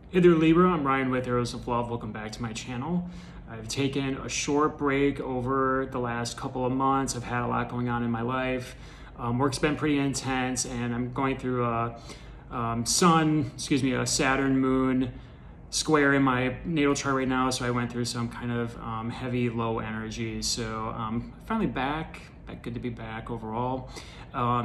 Hey there, Libra. I'm Ryan with Erosoflove. Welcome back to my channel. I've taken a short break over the last couple of months. I've had a lot going on in my life. Work's been pretty intense, and I'm going through a Saturn moon square in my natal chart right now. So I went through some kind of heavy, low energy. So finally back. Good to be back overall.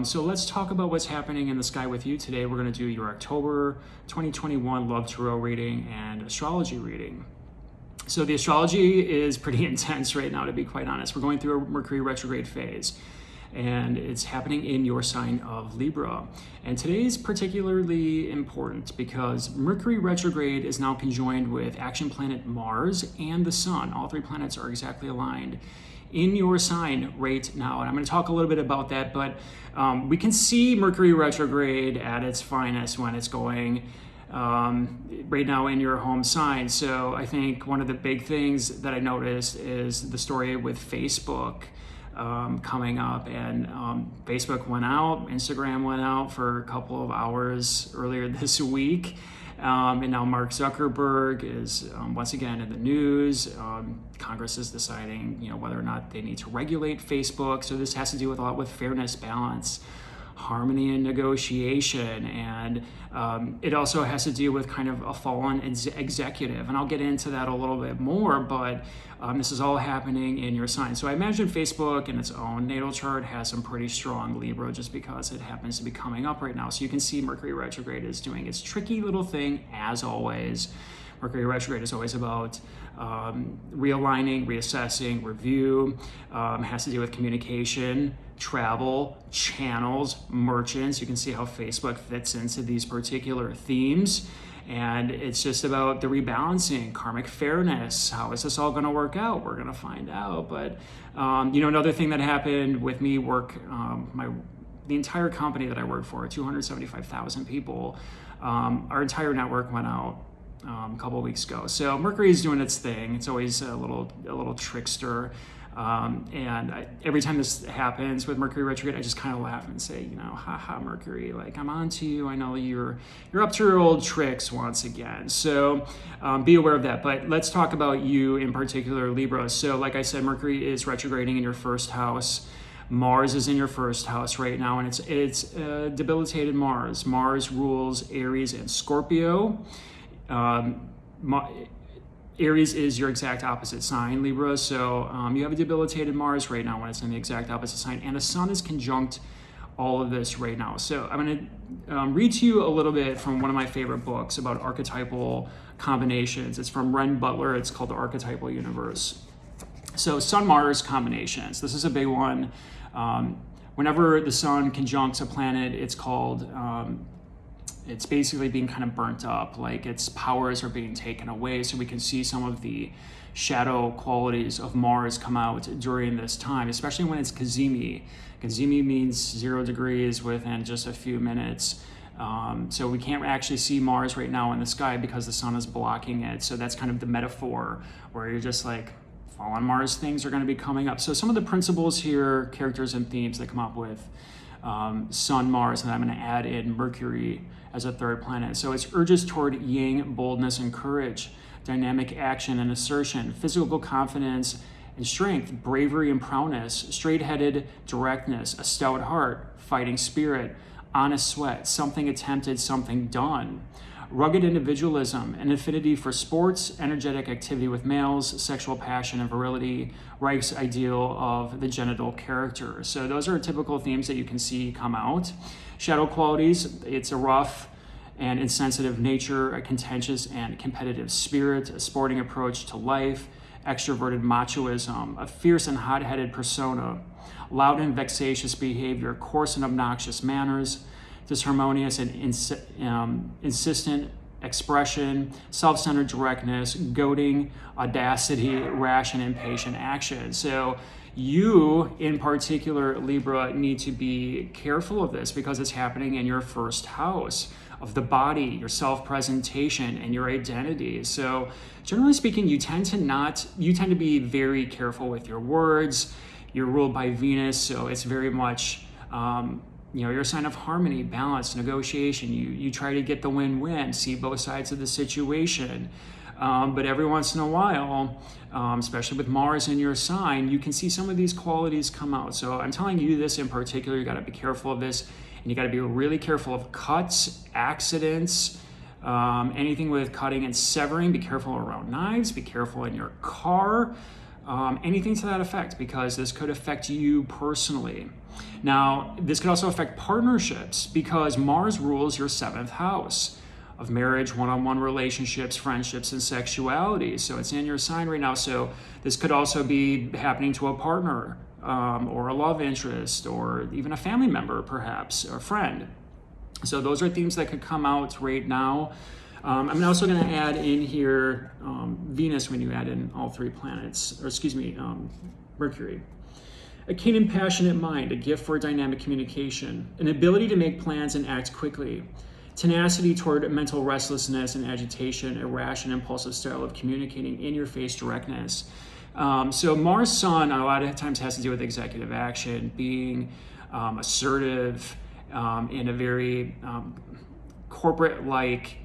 So let's talk about what's happening in the sky with you today. We're going to do your October 2021 Love Tarot reading and astrology reading. So the astrology is pretty intense right now, to be quite honest. We're going through a Mercury retrograde phase, and it's happening in your sign of Libra. And today is particularly important because Mercury retrograde is now conjoined with action planet Mars and the Sun. All three planets are exactly aligned in your sign right now. And I'm going to talk a little bit about that, but we can see Mercury retrograde at its finest when it's going right now in your home sign. So I think one of the big things that I noticed is the story with Facebook coming up, and Facebook went out, Instagram went out for a couple of hours earlier this week. And now Mark Zuckerberg is once again in the news. Congress is deciding, whether or not they need to regulate Facebook. So this has to do with a lot with fairness, balance, harmony, and negotiation. And it also has to do with kind of a fallen executive. And I'll get into that a little bit more, but this is all happening in your sign. So I imagine Facebook in its own natal chart has some pretty strong Libra just because it happens to be coming up right now. So you can see Mercury retrograde is doing its tricky little thing as always. Mercury retrograde is always about realigning, reassessing, review. Has to do with communication, travel, channels, merchants. You can see how Facebook fits into these particular themes. And it's just about the rebalancing, karmic fairness. How is this all going to work out? We're going to find out. But, another thing that happened with me, the entire company that I work for, 275,000 people, our entire network went out a couple of weeks ago. So Mercury is doing its thing. It's always a little trickster. Every time this happens with Mercury retrograde, I just kind of laugh and say, ha Mercury, like, I'm on to you. I know you're up to your old tricks once again. So be aware of that. But let's talk about you in particular, Libra. So like I said, Mercury is retrograding in your first house. Mars is in your first house right now, and it's debilitated Mars. Mars rules Aries and Scorpio. Aries is your exact opposite sign, Libra. So you have a debilitated Mars right now when it's in the exact opposite sign. And the Sun is conjunct all of this right now. So I'm going to read to you a little bit from one of my favorite books about archetypal combinations. It's from Ren Butler. It's called The Archetypal Universe. So Sun-Mars combinations. This is a big one. Whenever the Sun conjuncts a planet, it's called... it's basically being kind of burnt up, like its powers are being taken away. So we can see some of the shadow qualities of Mars come out during this time, especially when it's Cazimi. Cazimi means 0 degrees within just a few minutes. So we can't actually see Mars right now in the sky because the Sun is blocking it. So that's kind of the metaphor where you're just like, fallen Mars things are going to be coming up. So some of the principles here, characters and themes that come up with Sun, Mars, and I'm going to add in Mercury as a third planet. So it's urges toward yang, boldness, and courage, dynamic action and assertion, physical confidence and strength, bravery and prowess, straight-headed directness, a stout heart, fighting spirit, honest sweat, something attempted, something done, rugged individualism, an affinity for sports, energetic activity with males, sexual passion and virility, Reich's ideal of the genital character. So those are typical themes that you can see come out. Shadow qualities, it's a rough and insensitive nature, a contentious and competitive spirit, a sporting approach to life, extroverted machoism, a fierce and hot-headed persona, loud and vexatious behavior, coarse and obnoxious manners, disharmonious and insistent expression, self-centered directness, goading, audacity, rash and impatient action. So you, in particular, Libra, need to be careful of this because it's happening in your first house of the body, your self-presentation, and your identity. So generally speaking, you tend to be very careful with your words. You're ruled by Venus, so it's very much You're a sign of harmony, balance, negotiation. You try to get the win-win, see both sides of the situation. But every once in a while, especially with Mars in your sign, you can see some of these qualities come out. So I'm telling you this in particular, you got to be careful of this, and you got to be really careful of cuts, accidents, anything with cutting and severing. Be careful around knives, be careful in your car, anything to that effect, because this could affect you personally. Now, this could also affect partnerships, because Mars rules your 7th house of marriage, one-on-one relationships, friendships, and sexuality. So it's in your sign right now. So this could also be happening to a partner, or a love interest, or even a family member, perhaps, or a friend. So those are themes that could come out right now. I'm also going to add in here Venus when you add in all 3 planets, or excuse me, Mercury. A keen and passionate mind, a gift for dynamic communication, an ability to make plans and act quickly, tenacity toward mental restlessness and agitation, a rash and impulsive style of communicating, in-your-face directness. So Mars Sun a lot of times has to do with executive action, being assertive in a very corporate-like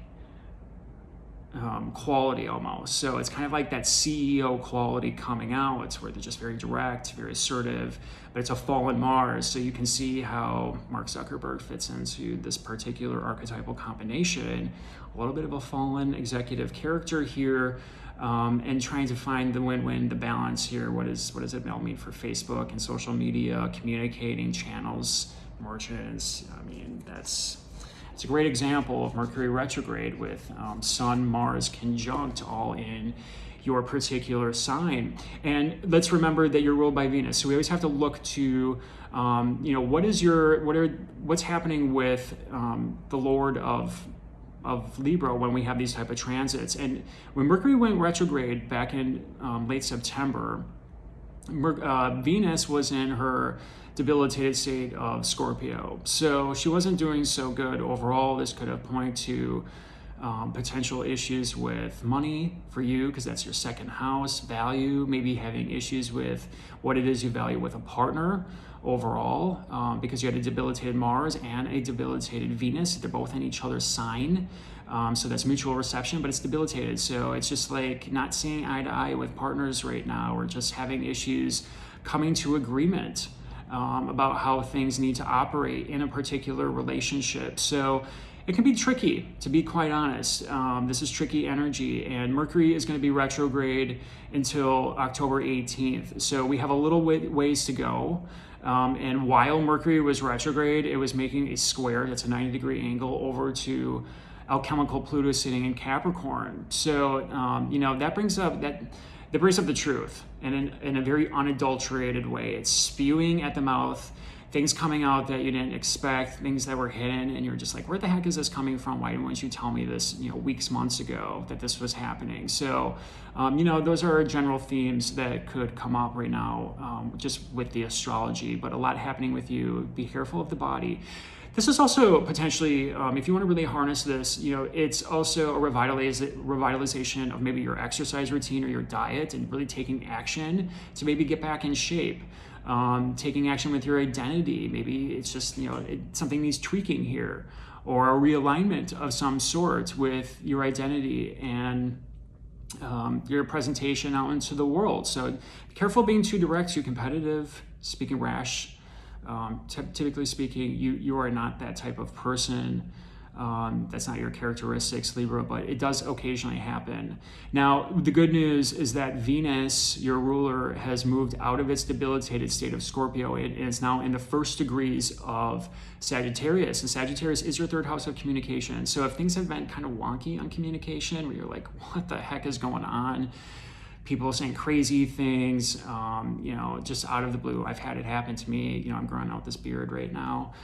quality almost. So it's kind of like that CEO quality coming out. It's where they're just very direct, very assertive, but it's a fallen Mars. So you can see how Mark Zuckerberg fits into this particular archetypal combination. A little bit of a fallen executive character here, and trying to find the win-win, the balance here. What does it all mean for Facebook and social media, communicating channels, merchants? I mean, it's a great example of Mercury retrograde with Sun, Mars conjunct all in your particular sign. And let's remember that you're ruled by Venus. So we always have to look to, what's happening with the Lord of Libra when we have these type of transits. And when Mercury went retrograde back in late September, Venus was in her debilitated state of Scorpio. So she wasn't doing so good overall. This could have pointed to potential issues with money for you, because that's your 2nd house, value, maybe having issues with what it is you value with a partner overall, because you had a debilitated Mars and a debilitated Venus. They're both in each other's sign. So that's mutual reception, but it's debilitated. So it's just like not seeing eye to eye with partners right now, or just having issues coming to agreement about how things need to operate in a particular relationship. So it can be tricky, to be quite honest. This is tricky energy, and Mercury is going to be retrograde until October 18th. So we have a little ways to go. And while Mercury was retrograde, it was making a square, that's a 90-degree angle, over to alchemical Pluto sitting in Capricorn. So, that brings up the truth, and in a very unadulterated way. It's spewing at the mouth, things coming out that you didn't expect, things that were hidden, and you're just like, where the heck is this coming from? Why didn't you tell me this, weeks, months ago, that this was happening? So, those are general themes that could come up right now, just with the astrology, but a lot happening with you. Be careful of the body. This is also potentially, if you want to really harness this, it's also a revitalization of maybe your exercise routine or your diet, and really taking action to maybe get back in shape. Taking action with your identity. Maybe it's just, something needs tweaking here, or a realignment of some sort with your identity and your presentation out into the world. So be careful being too direct, too competitive, speaking rash. Typically speaking, you are not that type of person. That's not your characteristics, Libra, but it does occasionally happen. Now, the good news is that Venus, your ruler, has moved out of its debilitated state of Scorpio and is now in the 1st degrees of Sagittarius. And Sagittarius is your 3rd house of communication. So if things have been kind of wonky on communication, where you're like, what the heck is going on? People saying crazy things, just out of the blue. I've had it happen to me. I'm growing out this beard right now.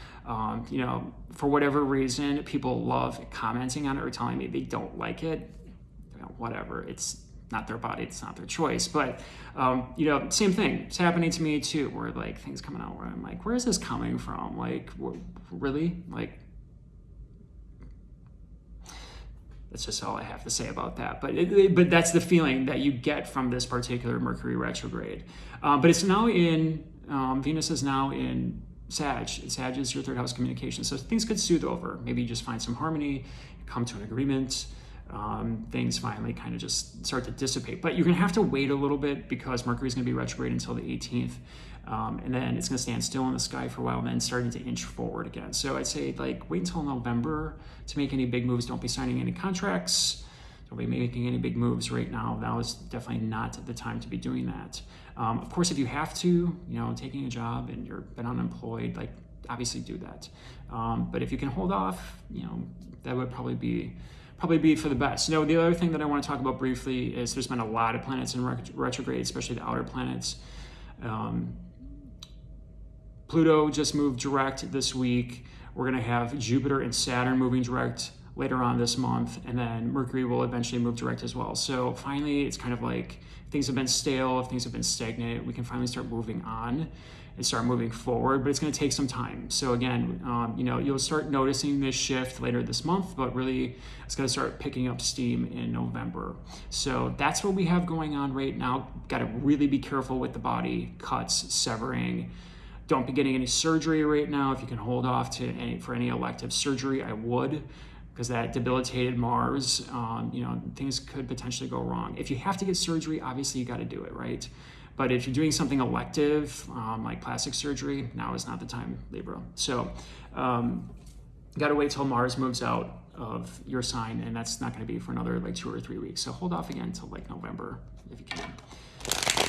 For whatever reason, people love commenting on it or telling me they don't like it. Whatever. It's not their body. It's not their choice. But, same thing. It's happening to me too, where like things coming out where I'm like, where is this coming from? Like, really? Like, that's just all I have to say about that. But that's the feeling that you get from this particular Mercury retrograde. But it's now in, Venus is now in Sag is your third house communication. So things could soothe over. Maybe you just find some harmony, come to an agreement. Things finally kind of just start to dissipate. But you're going to have to wait a little bit because Mercury is going to be retrograde until the 18th. And then it's going to stand still in the sky for a while and then starting to inch forward again. So I'd say like wait until November to make any big moves. Don't be signing any contracts. Don't be making any big moves right now. That was definitely not the time to be doing that. Of course, if you have to, you know, taking a job and you've been unemployed, like obviously do that. But if you can hold off, you know, that would probably be for the best. You know, the other thing that I want to talk about briefly is there's been a lot of planets in retrograde, especially the outer planets. Pluto just moved direct this week. We're going to have Jupiter and Saturn moving direct later on this month, and then Mercury will eventually move direct as well. So finally, it's kind of like if things have been stale, if things have been stagnant, we can finally start moving on and start moving forward, but it's going to take some time. So again, you know, you'll start noticing this shift later this month, but really it's going to start picking up steam in November. So that's what we have going on right now. Got to really be careful with the body, cuts, severing. Don't be getting any surgery right now. If you can hold off for any elective surgery, I would, because that debilitated Mars, you know, things could potentially go wrong. If you have to get surgery, obviously you got to do it, right? But if you're doing something elective, like plastic surgery, now is not the time, Libra. So got to wait till Mars moves out of your sign, and that's not going to be for another like 2 or 3 weeks. So hold off again until like November if you can.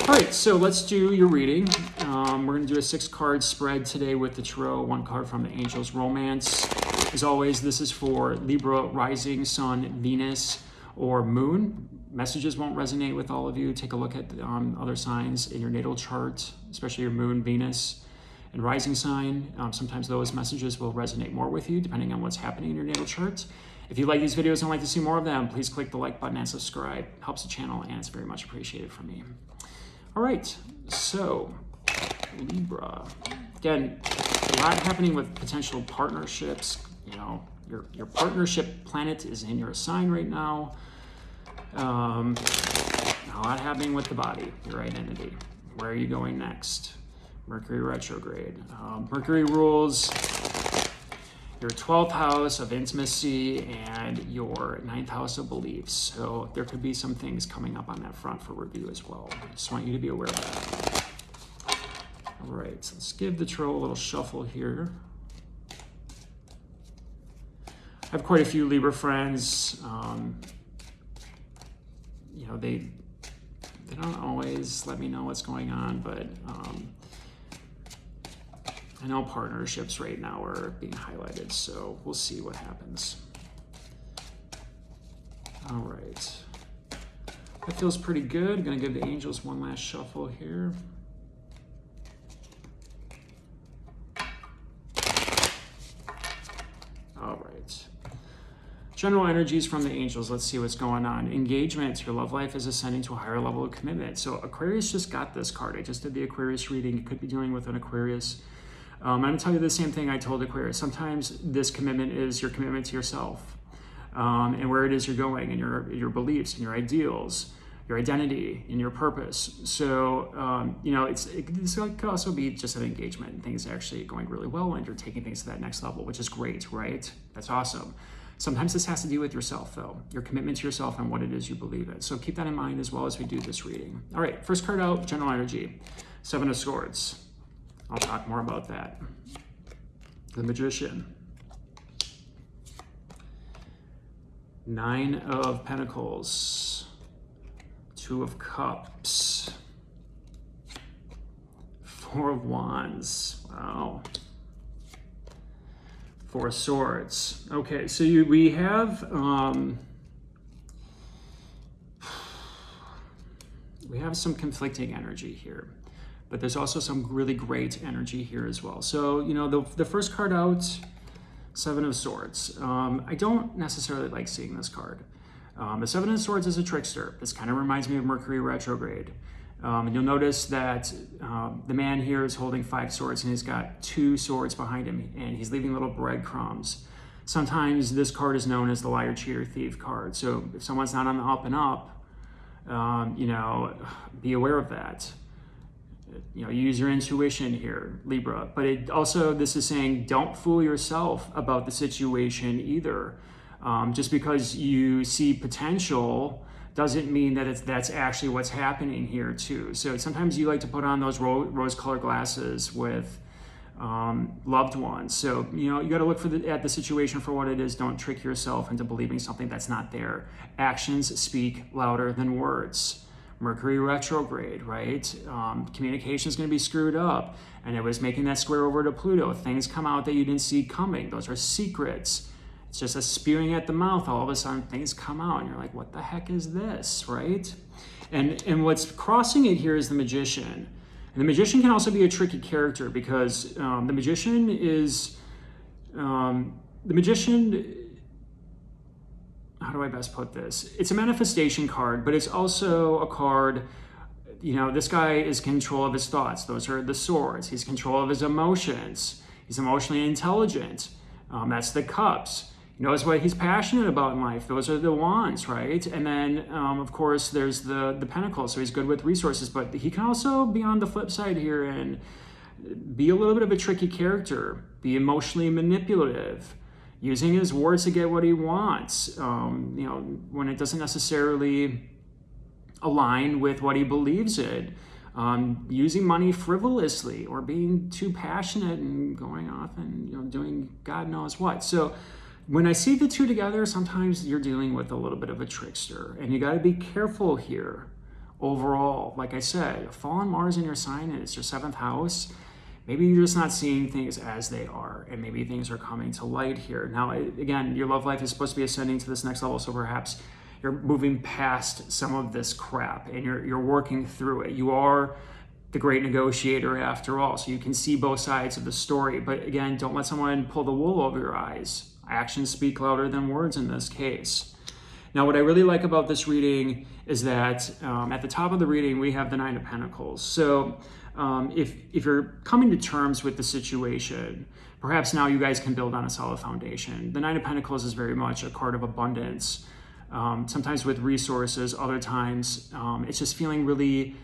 All right, so let's do your reading. We're going to do a 6-card spread today with the Tarot, 1 card from the Angels Romance. As always, this is for Libra, Rising, Sun, Venus, or Moon. Messages won't resonate with all of you. Take a look at other signs in your natal chart, especially your Moon, Venus, and Rising sign. Sometimes those messages will resonate more with you depending on what's happening in your natal chart. If you like these videos and like to see more of them, please click the like button and subscribe. It helps the channel and it's very much appreciated from me. All right, so Libra. Again, a lot happening with potential partnerships. You know, your partnership planet is in your sign right now. A lot happening with the body, your identity. Where are you going next? Mercury retrograde. Mercury rules your 12th house of intimacy and your 9th house of beliefs. So there could be some things coming up on that front for review as well. I just want you to be aware of that. All right, so let's give the tarot a little shuffle here. I have quite a few Libra friends. You know, they don't always let me know what's going on, but I know partnerships right now are being highlighted, so we'll see what happens. All right. That feels pretty good. I'm going to give the angels one last shuffle here. All right. General energies from the angels. Let's see what's going on. Engagement. Your love life is ascending to a higher level of commitment. So Aquarius just got this card. I just did the Aquarius reading. You could be dealing with an Aquarius. I'm going to tell you the same thing I told Aquarius. Sometimes this commitment is your commitment to yourself and where it is you're going and your beliefs and your ideals, your identity and your purpose. So, you know, this could also be just an engagement and things actually going really well and you're taking things to that next level, which is great, right? That's awesome. Sometimes this has to do with yourself, though, your commitment to yourself and what it is you believe in. So keep that in mind as well as we do this reading. All right, first card out, general energy, 7 of Swords. I'll talk more about that. The Magician. 9 of Pentacles. 2 of Cups. 4 of Wands. Wow. 4 of Swords. Okay, so we have some conflicting energy here. But there's also some really great energy here as well. So, you know, the first card out, 7 of Swords. I don't necessarily like seeing this card. The 7 of Swords is a trickster. This kind of reminds me of Mercury retrograde. And you'll notice that the man here is holding 5 swords and he's got 2 swords behind him and he's leaving little breadcrumbs. Sometimes this card is known as the liar, cheater, thief card. So if someone's not on the up and up, you know, be aware of that. Use your intuition here, Libra. But it also, this is saying, don't fool yourself about the situation either. Just because you see potential doesn't mean that that's actually what's happening here too. So sometimes you like to put on those rose-colored glasses with loved ones. So you got to look at the situation for what it is. Don't trick yourself into believing something that's not there. Actions speak louder than words. Mercury Retrograde, right? Communication is going to be screwed up, and it was making that square over to Pluto. Things come out that you didn't see coming. Those are secrets. It's just a spewing at the mouth. All of a sudden, things come out, and you're like, "What the heck is this?" Right? And what's crossing it here is the Magician. And the Magician can also be a tricky character because the Magician is how do I best put this? It's a manifestation card, but it's also a card, this guy is in control of his thoughts. Those are the swords. He's in control of his emotions. He's emotionally intelligent. That's the cups. He knows what he's passionate about in life. Those are the wands, right? And then, of course, there's the pentacles. So he's good with resources, but he can also be on the flip side here and be a little bit of a tricky character, be emotionally manipulative, using his words to get what he wants, when it doesn't necessarily align with what he believes in, using money frivolously or being too passionate and going off and doing God knows what. So when I see the two together, sometimes you're dealing with a little bit of a trickster, and you got to be careful here. Overall, like I said, fallen Mars in your sign, and it's your 7th house. Maybe you're just not seeing things as they are, and maybe things are coming to light here. Now, again, your love life is supposed to be ascending to this next level, so perhaps you're moving past some of this crap, and you're working through it. You are the great negotiator after all, so you can see both sides of the story. But again, don't let someone pull the wool over your eyes. Actions speak louder than words in this case. Now, what I really like about this reading is that at the top of the reading, we have the 9 of Pentacles. So if you're coming to terms with the situation, perhaps now you guys can build on a solid foundation. The 9 of Pentacles is very much a card of abundance, sometimes with resources, other times it's just feeling really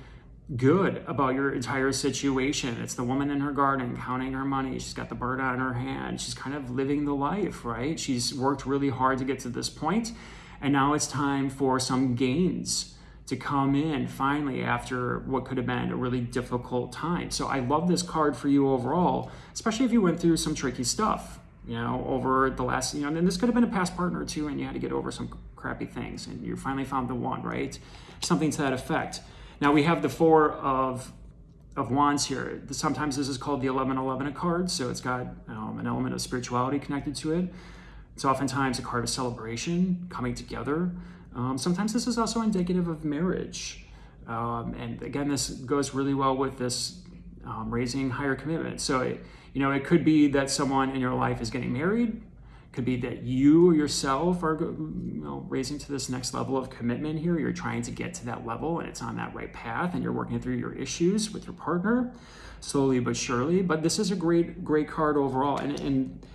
good about your entire situation. It's the woman in her garden counting her money. She's got the bird on her hand. She's kind of living the life, right? She's worked really hard to get to this point, and now it's time for some gains to come in finally after what could have been a really difficult time. So I love this card for you overall, especially if you went through some tricky stuff, over the last, and this could have been a past partner too, and you had to get over some crappy things, and you finally found the one, right? Something to that effect. Now we have the 4 of Wands here. Sometimes this is called the 1111 card, so it's got an element of spirituality connected to it. It's oftentimes a card of celebration, coming together. Sometimes this is also indicative of marriage. And again, this goes really well with this raising higher commitment. So, it could be that someone in your life is getting married. Could be that you yourself are raising to this next level of commitment here. You're trying to get to that level, and it's on that right path, and you're working through your issues with your partner, slowly but surely. But this is a great card overall. And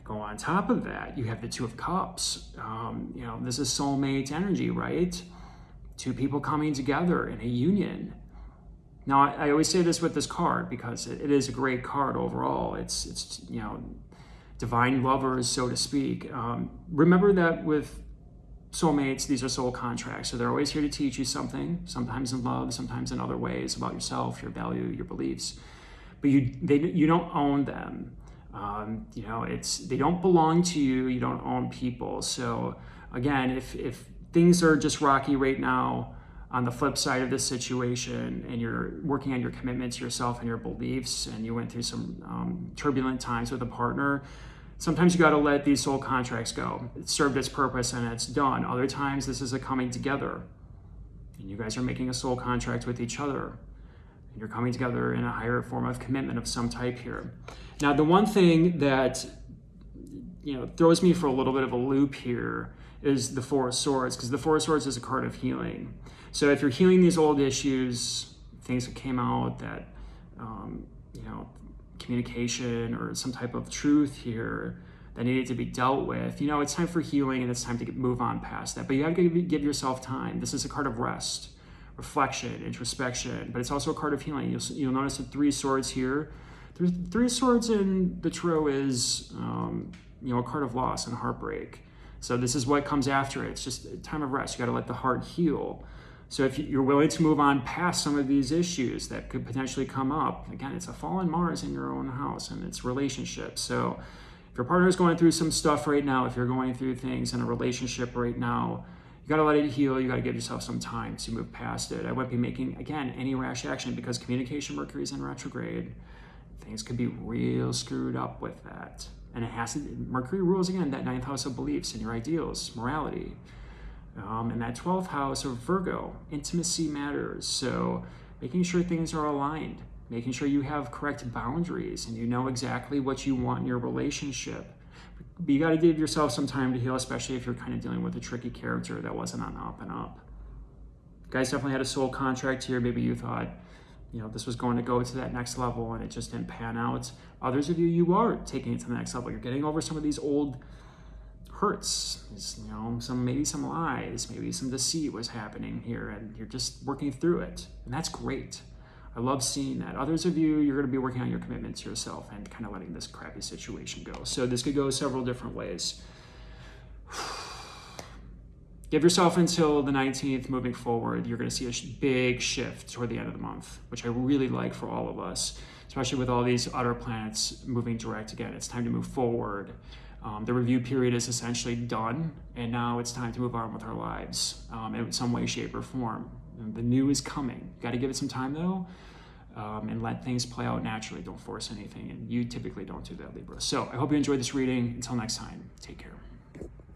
go on top of that, you have the 2 of Cups. This is soulmate energy, right? 2 people coming together in a union. Now, I always say this with this card because it is a great card overall. It's divine lovers, so to speak. Remember that with soulmates, these are soul contracts. So they're always here to teach you something, sometimes in love, sometimes in other ways, about yourself, your value, your beliefs. But you don't own them. They don't belong to you. You don't own people. So again, if things are just rocky right now, on the flip side of this situation, and you're working on your commitment to yourself and your beliefs, and you went through some turbulent times with a partner, sometimes you got to let these soul contracts go. It served its purpose and it's done. Other times this is a coming together, and you guys are making a soul contract with each other, and you're coming together in a higher form of commitment of some type here. Now, the one thing that throws me for a little bit of a loop here is the 4 of Swords, because the 4 of Swords is a card of healing. So if you're healing these old issues, things that came out that, communication or some type of truth here that needed to be dealt with, it's time for healing, and it's time to move on past that. But you have to give yourself time. This is a card of rest, reflection, introspection, but it's also a card of healing. You'll notice the 3 swords here. Three swords in the tarot is, a card of loss and heartbreak. So this is what comes after it. It's just a time of rest. You got to let the heart heal. So if you're willing to move on past some of these issues that could potentially come up, again, it's a fallen Mars in your own house and it's relationships. So if your partner is going through some stuff right now, if you're going through things in a relationship right now, you got to let it heal. You got to give yourself some time to move past it. I wouldn't be making, again, any rash action because communication, Mercury is in retrograde. Things could be real screwed up with that. And it has to, Mercury rules, again, that 9th house of beliefs and your ideals, morality. And that 12th house of Virgo, intimacy matters. So making sure things are aligned, making sure you have correct boundaries and you know exactly what you want in your relationship. But you got to give yourself some time to heal, especially if you're kind of dealing with a tricky character that wasn't on the up and up. You guys definitely had a soul contract here. Maybe you thought, this was going to go to that next level and it just didn't pan out. Others of you are taking it to the next level. You're getting over some of these old hurts, maybe some lies, maybe some deceit was happening here and you're just working through it. And that's great. I love seeing that. Others of you, you're going to be working on your commitment to yourself and kind of letting this crappy situation go. So this could go several different ways. Give yourself until the 19th moving forward. You're going to see a big shift toward the end of the month, which I really like for all of us, especially with all these other planets moving direct again. It's time to move forward. The review period is essentially done, and now it's time to move on with our lives in some way, shape, or form. And the new is coming. Got to give it some time, though, and let things play out naturally. Don't force anything, and you typically don't do that, Libra. So I hope you enjoyed this reading. Until next time, take care.